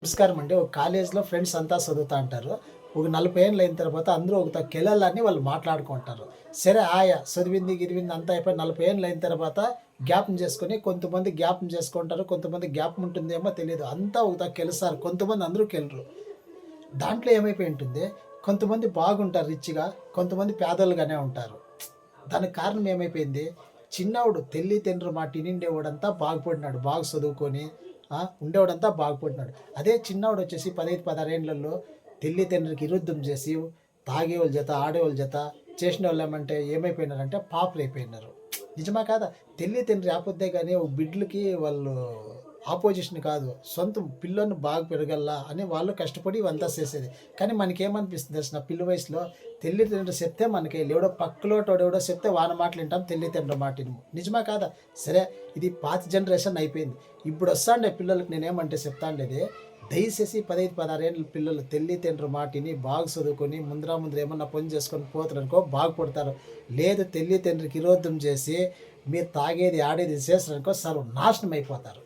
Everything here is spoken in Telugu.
నమస్కారం అండి. ఒక కాలేజ్‌లో ఫ్రెండ్స్ అంతా చదువుతా అంటారు. ఒక 40 ఏండ్లు అయిన తర్వాత అందరూ కెలలని వాళ్ళు మాట్లాడుకుంటారు. సరే చదివింది, గిదివింది అంతా అయిపోయి 40 ఏండ్లు అయిన తర్వాత జ్ఞాపకం చేసుకొని కొంతమంది జ్ఞాపకం చేసుకుంటారు. కొంతమంది జ్ఞాపకం ఉంటుందేమో తెలీదు. అంతా కెలుస్తారు. కొంతమంది అందరూ కెలరు. దాంట్లో ఏమైపోయి ఉంటుంది, కొంతమంది బాగుంటారు రిచ్‌గా, కొంతమంది పేదోళ్ళుగానే ఉంటారు. దానికి కారణం ఏమైపోయింది, చిన్నోడు తండ్రి మాట ఇనిండేవాడంతా బాగుపడినాడు. బాగా చదువుకొని ఉండేవాడంతా బాగుపడినాడు. అదే చిన్నోడొచ్చేసి 15, 16 ఏండ్లలో తండ్రికి విరుద్ధం చేసి, తాగేవాళ్ళ జత, ఆడేవాళ్ళ జత చేసినోళ్ళేమంటే ఏమైపోయినారంటే పాపులయిపోయినారు. నిజమా కాదా? తండ్రి ఆపొద్దే గాని ఒక బిడ్డలకి వాళ్ళు ఆపోజిషన్ కాదు. సొంతం పిల్లోడిని బాగా పెరగల్లా అని వాళ్ళు కష్టపడి ఇవంతా చేసేది. కానీ మనకేమనిపిస్తుంది తెలిసిన పిల్ల వయసులో తల్లిదండ్రులు చెప్తే మనకి ఎవడో పక్కలోటోడెవడో చెప్తే వాని మాటలు వింటాం, తల్లిదండ్రుల మాట వినము. నిజమా కాదా? సరే, ఇది పాత జనరేషన్ అయిపోయింది. ఇప్పుడు వస్తాండే పిల్లలకి నేనేమంటే చెప్తాండేది, దయచేసి 15, 16 ఏళ్ళ పిల్లలు తల్లిదండ్రుల మాట విని బాగా చదువుకొని ముందర ఏమన్నా పని చేసుకొని పోతారనుకో బాగుపడతారు. లేదు తల్లిదండ్రికి విరోధం చేసి మీరు తాగేది, ఆడేది చేసారనుకో సర్వనాశనం అయిపోతారు.